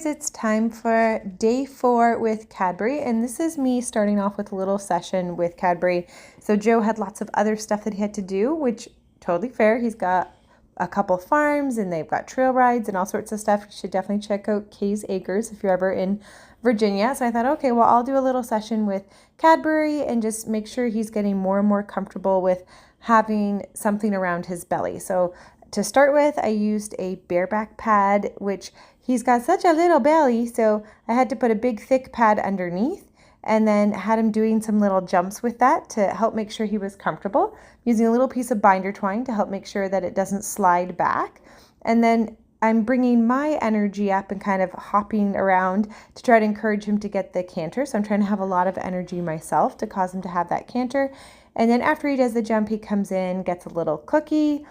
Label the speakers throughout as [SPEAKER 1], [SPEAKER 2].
[SPEAKER 1] guys, it's time for day 4 with Cadbury, and this is me starting off with a little session with Cadbury. So Joe had lots of other stuff that he had to do, which totally fair. He's got a couple farms and they've got trail rides and all sorts of stuff. You should definitely check out Kay's Acres if you're ever in Virginia. So I thought, okay, well, I'll do a little session with Cadbury and just make sure he's getting more and more comfortable with having something around his belly. So to start with, I used a bareback pad, which he's got such a little belly, so I had to put a big thick pad underneath and then had him doing some little jumps with that to help make sure he was comfortable, using a little piece of binder twine to help make sure that it doesn't slide back. And then I'm bringing my energy up and kind of hopping around to try to encourage him to get the canter. So I'm trying to have a lot of energy myself to cause him to have that canter. And then after he does the jump, he comes in, gets a little cookie,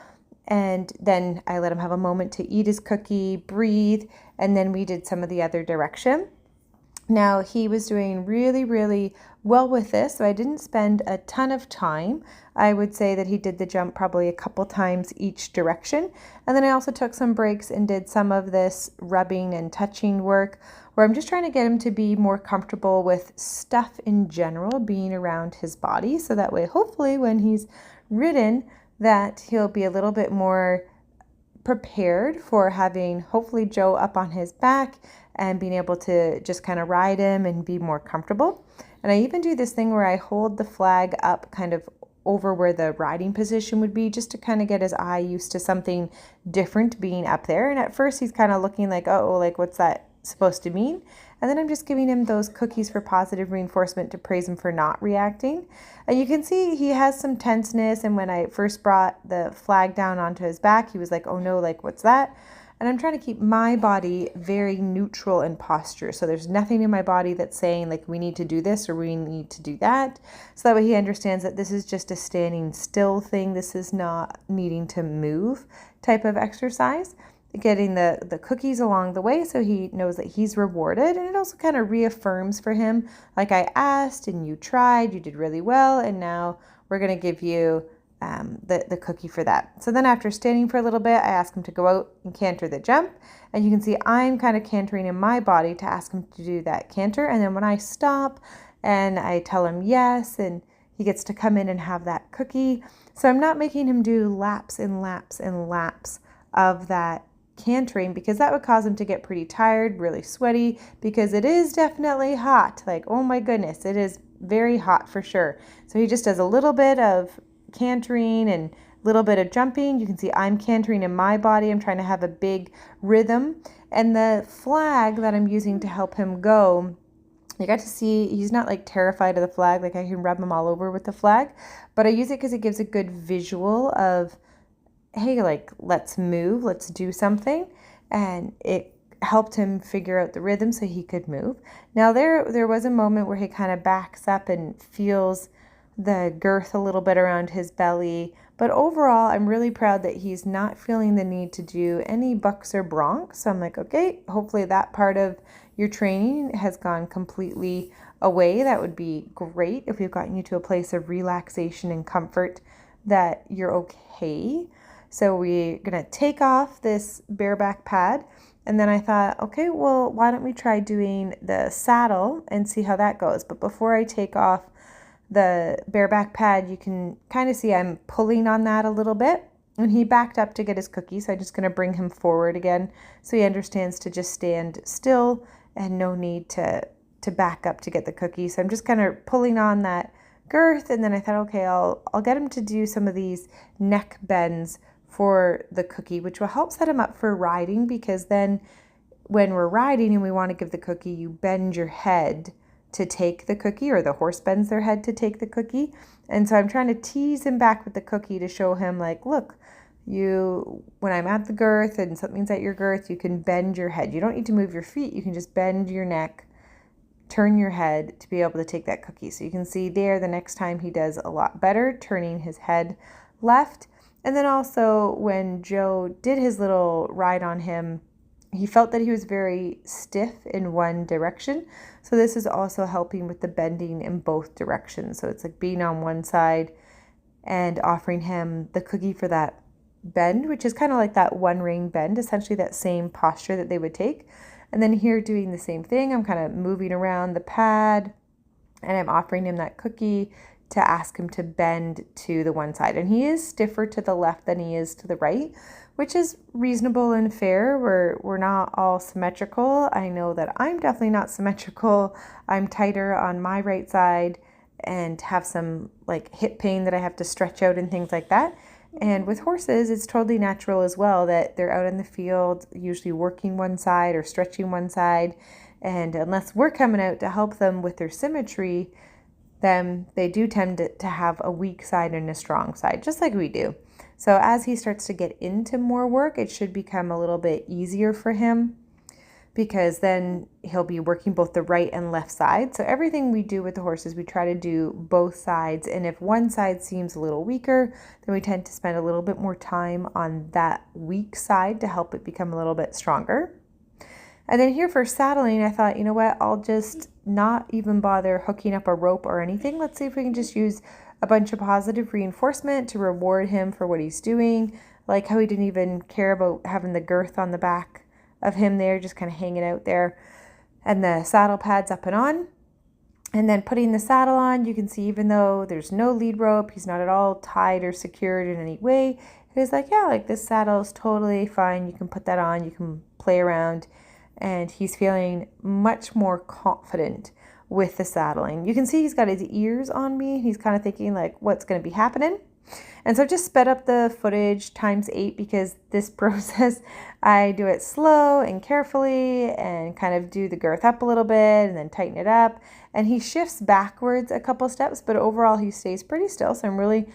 [SPEAKER 1] and then I let him have a moment to eat his cookie, breathe, and then we did some of the other direction. Now, he was doing really, really well with this, so I didn't spend a ton of time. I would say that he did the jump probably a couple times each direction. And then I also took some breaks and did some of this rubbing and touching work where I'm just trying to get him to be more comfortable with stuff in general being around his body. So that way, hopefully, when he's ridden, that he'll be a little bit more prepared for having hopefully Joe up on his back and being able to just kind of ride him and be more comfortable. And I even do this thing where I hold the flag up kind of over where the riding position would be, just to kind of get his eye used to something different being up there. And at first he's kind of looking like, oh, like what's that supposed to mean? And then I'm just giving him those cookies for positive reinforcement to praise him for not reacting. And you can see he has some tenseness. And when I first brought the flag down onto his back, he was like, oh no, like what's that? And I'm trying to keep my body very neutral in posture. So there's nothing in my body that's saying like we need to do this or we need to do that. So that way he understands that this is just a standing still thing. This is not needing to move type of exercise. Getting the cookies along the way so he knows that he's rewarded. And it also kind of reaffirms for him, like I asked and you tried, you did really well, and now we're going to give you the cookie for that. So then after standing for a little bit, I ask him to go out and canter the jump. And you can see I'm kind of cantering in my body to ask him to do that canter. And then when I stop and I tell him yes, and he gets to come in and have that cookie. So I'm not making him do laps and laps and laps of that cantering, because that would cause him to get pretty tired, really sweaty, because it is definitely hot. Like, oh my goodness, it is very hot for sure. So he just does a little bit of cantering and a little bit of jumping. You can see I'm cantering in my body. I'm trying to have a big rhythm. And the flag that I'm using to help him go, you got to see he's not like terrified of the flag. Like I can rub him all over with the flag, but I use it because it gives a good visual of, hey, like, let's move, let's do something. And it helped him figure out the rhythm so he could move. Now there was a moment where he kind of backs up and feels the girth a little bit around his belly. But overall, I'm really proud that he's not feeling the need to do any bucks or broncs. So I'm like, okay, hopefully that part of your training has gone completely away. That would be great if we've gotten you to a place of relaxation and comfort that you're okay. So we're going to take off this bareback pad. And then I thought, okay, well, why don't we try doing the saddle and see how that goes? But before I take off the bareback pad, you can kind of see I'm pulling on that a little bit. And he backed up to get his cookie. So I'm just going to bring him forward again so he understands to just stand still and no need to back up to get the cookie. So I'm just kind of pulling on that girth. And then I thought, okay, I'll get him to do some of these neck bends for the cookie, which will help set him up for riding, because then when we're riding and we want to give the cookie, you bend your head to take the cookie, or the horse bends their head to take the cookie. And so I'm trying to tease him back with the cookie to show him like, look, when I'm at the girth and something's at your girth, you can bend your head. You don't need to move your feet. You can just bend your neck, turn your head to be able to take that cookie. So you can see there, the next time he does a lot better, turning his head left. And then also when Joe did his little ride on him, he felt that he was very stiff in one direction. So this is also helping with the bending in both directions. So it's like being on one side and offering him the cookie for that bend, which is kind of like that one ring bend, essentially that same posture that they would take. And then here doing the same thing, I'm kind of moving around the pad and I'm offering him that cookie to ask him to bend to the one side. And he is stiffer to the left than he is to the right, which is reasonable and fair. We're not all symmetrical. I know that I'm definitely not symmetrical. I'm tighter on my right side and have some like hip pain that I have to stretch out and things like that. And with horses, it's totally natural as well that they're out in the field, usually working one side or stretching one side. And unless we're coming out to help them with their symmetry, then they do tend to have a weak side and a strong side, just like we do. So as he starts to get into more work, it should become a little bit easier for him because then he'll be working both the right and left side. So everything we do with the horses, we try to do both sides. And if one side seems a little weaker, then we tend to spend a little bit more time on that weak side to help it become a little bit stronger. And then here for saddling, I thought, you know what, I'll just not even bother hooking up a rope or anything. Let's see if we can just use a bunch of positive reinforcement to reward him for what he's doing. Like how he didn't even care about having the girth on the back of him there, just kind of hanging out there. And the saddle pads up and on. And then putting the saddle on, you can see even though there's no lead rope, he's not at all tied or secured in any way. He's like, yeah, like this saddle is totally fine. You can put that on, you can play around. And he's feeling much more confident with the saddling. You can see he's got his ears on me. He's kind of thinking like, what's going to be happening? And so just sped up the footage ×8 because this process, I do it slow and carefully and kind of do the girth up a little bit and then tighten it up. And he shifts backwards a couple steps, but overall he stays pretty still. So I'm really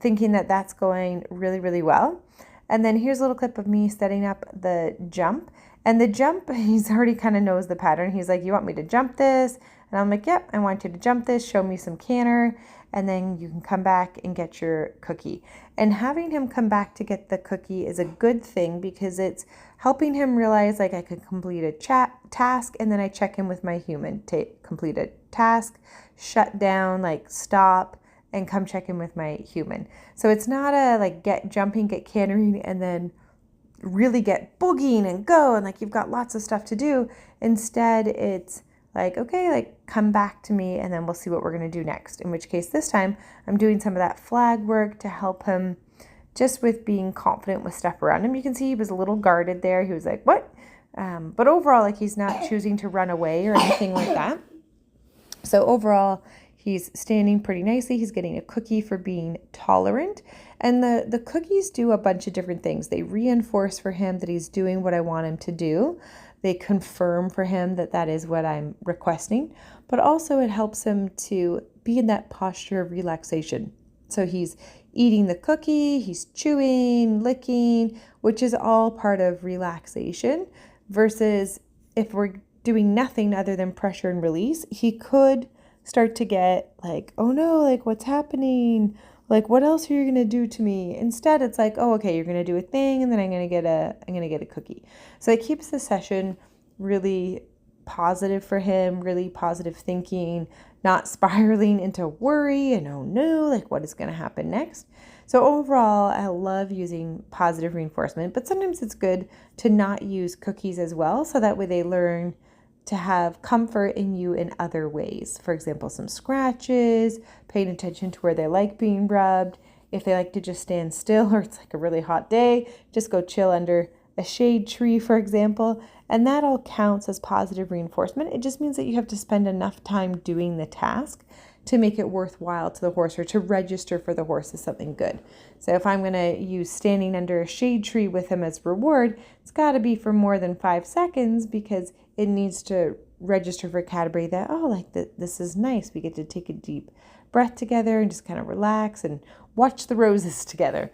[SPEAKER 1] thinking that that's going really, really well. And then here's a little clip of me setting up the jump. And the jump, he's already kind of knows the pattern. He's like, you want me to jump this? And I'm like, yep, I want you to jump this. Show me some canter. And then you can come back and get your cookie. And having him come back to get the cookie is a good thing because it's helping him realize like I could complete a task and then I check in with my human, complete a task, shut down, like stop, and come check in with my human. So it's not a like get jumping, get cantering, and then really get boogieing and go and like you've got lots of stuff to do. Instead, it's like, okay, like come back to me and then we'll see what we're going to do next. In which case this time I'm doing some of that flag work to help him just with being confident with stuff around him. You can see he was a little guarded there. He was like, what? But overall, like he's not choosing to run away or anything like that. So overall, he's standing pretty nicely. He's getting a cookie for being tolerant. And the cookies do a bunch of different things. They reinforce for him that he's doing what I want him to do. They confirm for him that that is what I'm requesting. But also it helps him to be in that posture of relaxation. So he's eating the cookie, he's chewing, licking, which is all part of relaxation. Versus if we're doing nothing other than pressure and release, he could start to get like, oh no, like what's happening? Like what else are you gonna do to me? Instead, it's like, oh, okay, you're gonna do a thing, and then I'm gonna get a cookie. So it keeps the session really positive for him, really positive thinking, not spiraling into worry and oh no, like what is gonna happen next? So overall, I love using positive reinforcement, but sometimes it's good to not use cookies as well, so that way they learn to have comfort in you in other ways. For example, some scratches, paying attention to where they like being rubbed. If they like to just stand still or it's like a really hot day, just go chill under a shade tree, for example. And that all counts as positive reinforcement. It just means that you have to spend enough time doing the task to make it worthwhile to the horse or to register for the horse as something good. So if I'm going to use standing under a shade tree with him as reward, it's got to be for more than 5 seconds because it needs to register for Cadbury that, oh, like this is nice. We get to take a deep breath together and just kind of relax and watch the roses together.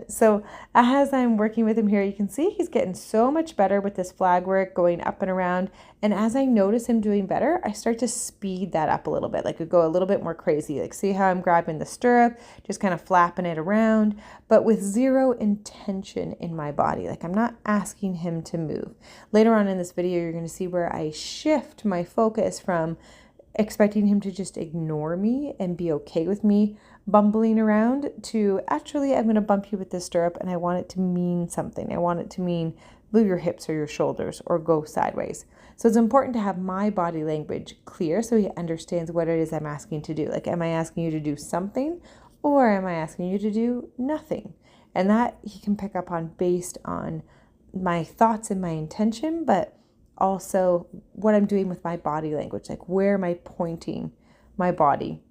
[SPEAKER 1] So as I'm working with him here, you can see he's getting so much better with this flag work, going up and around. And as I notice him doing better, I start to speed that up a little bit, like go a little bit more crazy. Like see how I'm grabbing the stirrup, just kind of flapping it around, but with zero intention in my body. Like I'm not asking him to move. Later on in this video, you're going to see where I shift my focus from expecting him to just ignore me and be okay with me bumbling around to actually, I'm going to bump you with this stirrup and I want it to mean something. I want it to mean move your hips or your shoulders or go sideways. So it's important to have my body language clear so he understands what it is I'm asking to do. Like, am I asking you to do something or am I asking you to do nothing? And that he can pick up on based on my thoughts and my intention, but also what I'm doing with my body language. Like, where am I pointing my body?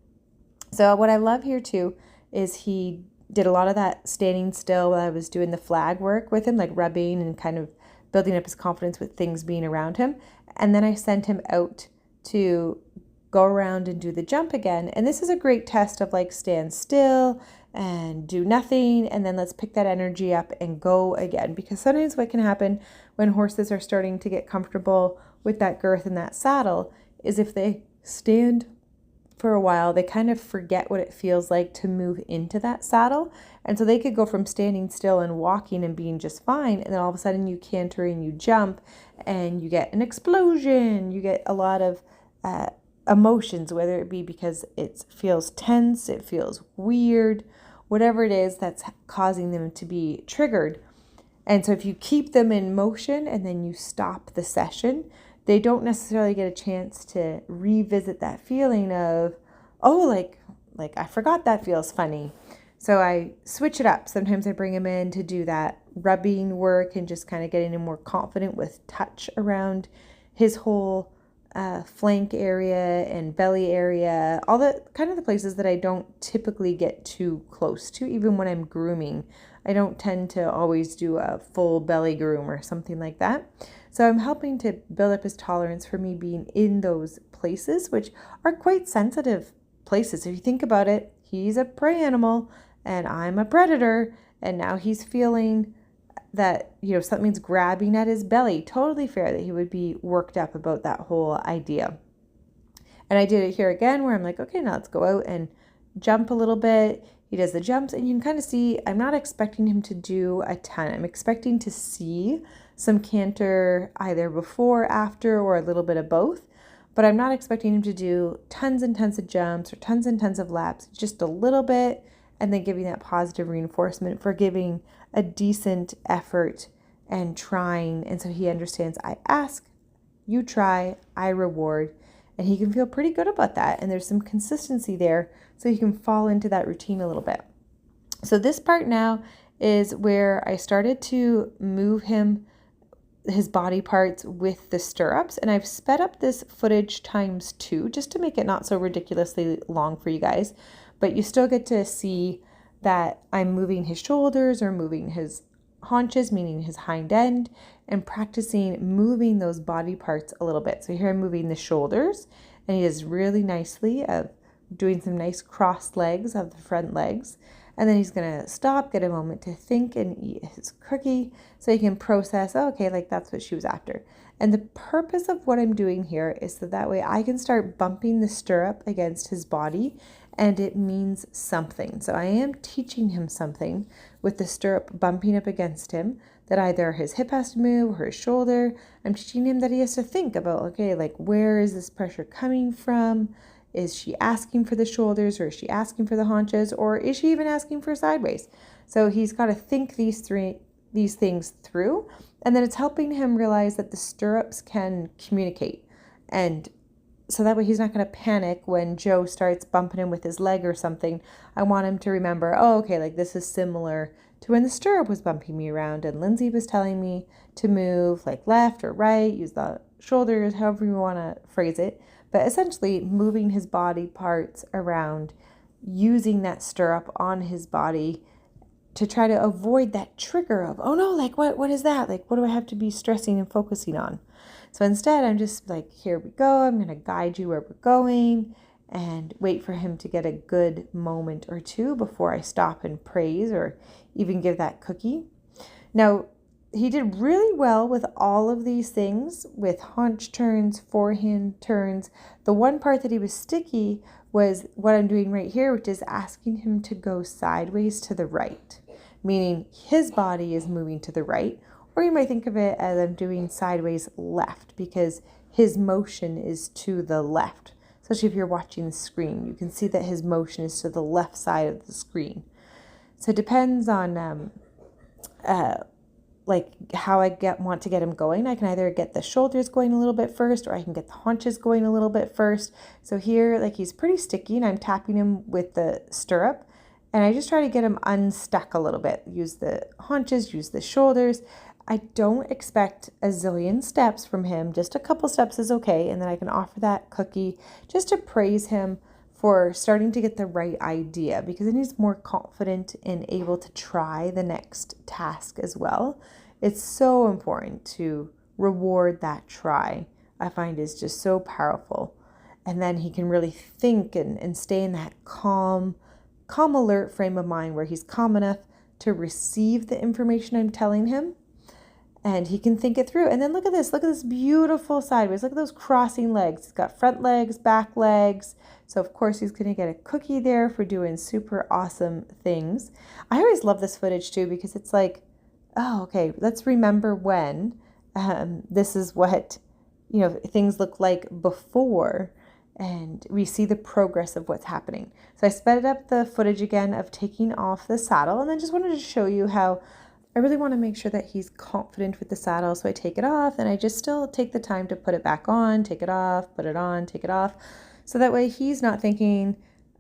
[SPEAKER 1] So what I love here too is he did a lot of that standing still while I was doing the flag work with him, like rubbing and kind of building up his confidence with things being around him. And then I sent him out to go around and do the jump again. And this is a great test of like stand still and do nothing. And then let's pick that energy up and go again. Because sometimes what can happen when horses are starting to get comfortable with that girth and that saddle is if they stand for a while, they kind of forget what it feels like to move into that saddle. And so they could go from standing still and walking and being just fine. And then all of a sudden you canter and you jump and you get an explosion. You get a lot of emotions, whether it be because it feels tense, it feels weird, whatever it is that's causing them to be triggered. And so if you keep them in motion and then you stop the session, they don't necessarily get a chance to revisit that feeling of, oh, like I forgot that feels funny. So I switch it up. Sometimes I bring him in to do that rubbing work and just kind of getting him more confident with touch around his whole flank area and belly area, all the kind of the places that I don't typically get too close to, even when I'm grooming. I don't tend to always do a full belly groom or something like that. So I'm helping to build up his tolerance for me being in those places, which are quite sensitive places. If you think about it, he's a prey animal and I'm a predator, and now he's feeling that, something's grabbing at his belly. Totally fair that he would be worked up about that whole idea. And I did it here again where I'm like, okay, now let's go out and jump a little bit. He does the jumps and you can kind of see, I'm not expecting him to do a ton. I'm expecting to see some canter either before, after, or a little bit of both. But I'm not expecting him to do tons and tons of jumps or tons and tons of laps, just a little bit, and then giving that positive reinforcement for giving a decent effort and trying. And so he understands, I ask, you try, I reward, and he can feel pretty good about that. And there's some consistency there so he can fall into that routine a little bit. So this part now is where I started to move his body parts with the stirrups, and I've sped up this footage times 2 just to make it not so ridiculously long for you guys, but you still get to see that I'm moving his shoulders or moving his haunches, meaning his hind end, and practicing moving those body parts a little bit. So here I'm moving the shoulders, and he does really nicely of doing some nice crossed legs of the front legs. And then he's going to stop, get a moment to think and eat his cookie so he can process, oh, okay, like that's what she was after. And the purpose of what I'm doing here is so that way I can start bumping the stirrup against his body and it means something. So I am teaching him something with the stirrup bumping up against him, that either his hip has to move or his shoulder. I'm teaching him that he has to think about, okay, like where is this pressure coming from? Is she asking for the shoulders, or is she asking for the haunches, or is she even asking for sideways? So he's got to think these things through, and then it's helping him realize that the stirrups can communicate. And so that way he's not going to panic when Joe starts bumping him with his leg or something. I want him to remember, oh, okay, like this is similar to when the stirrup was bumping me around and Lindsay was telling me to move like left or right, use the shoulders, however you want to phrase it. But essentially moving his body parts around, using that stirrup on his body to try to avoid that trigger of, oh no, like what is that? Like, what do I have to be stressing and focusing on? So instead, I'm just like, here we go. I'm going to guide you where we're going and wait for him to get a good moment or two before I stop and praise or even give that cookie. Now, he did really well with all of these things, with haunch turns, forehand turns. The one part that he was sticky was what I'm doing right here, which is asking him to go sideways to the right, meaning his body is moving to the right. Or you might think of it as I'm doing sideways left because his motion is to the left. Especially if you're watching the screen, you can see that his motion is to the left side of the screen. So it depends on like how I want to get him going. I can either get the shoulders going a little bit first, or I can get the haunches going a little bit first. So here, like, he's pretty sticky and I'm tapping him with the stirrup, and I just try to get him unstuck a little bit. Use the haunches, use the shoulders. I don't expect a zillion steps from him. Just a couple steps is okay. And then I can offer that cookie just to praise him for starting to get the right idea, because then he's more confident and able to try the next task as well. It's so important to reward that try. I find is just so powerful. And then he can really think and stay in that calm, alert frame of mind where he's calm enough to receive the information I'm telling him, and he can think it through. And then look at this beautiful sideways. Look at those crossing legs. He's got front legs, back legs. So of course he's going to get a cookie there for doing super awesome things. I always love this footage too, because it's like, oh, okay, let's remember when this is what, things look like before, and we see the progress of what's happening. So I sped up the footage again of taking off the saddle, and then just wanted to show you how I really want to make sure that he's confident with the saddle. So I take it off, and I just still take the time to put it back on, take it off, put it on, take it off. So that way he's not thinking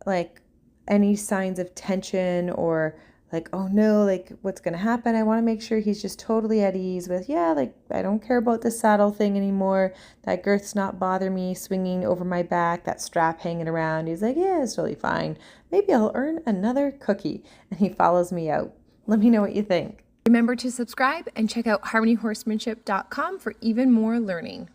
[SPEAKER 1] like any signs of tension or like, oh no, like what's going to happen. I want to make sure he's just totally at ease with, yeah, like I don't care about the saddle thing anymore. That girth's not bother me swinging over my back, that strap hanging around. He's like, yeah, it's totally fine. Maybe I'll earn another cookie. And he follows me out. Let me know what you think.
[SPEAKER 2] Remember to subscribe and check out harmonyhorsemanship.com for even more learning.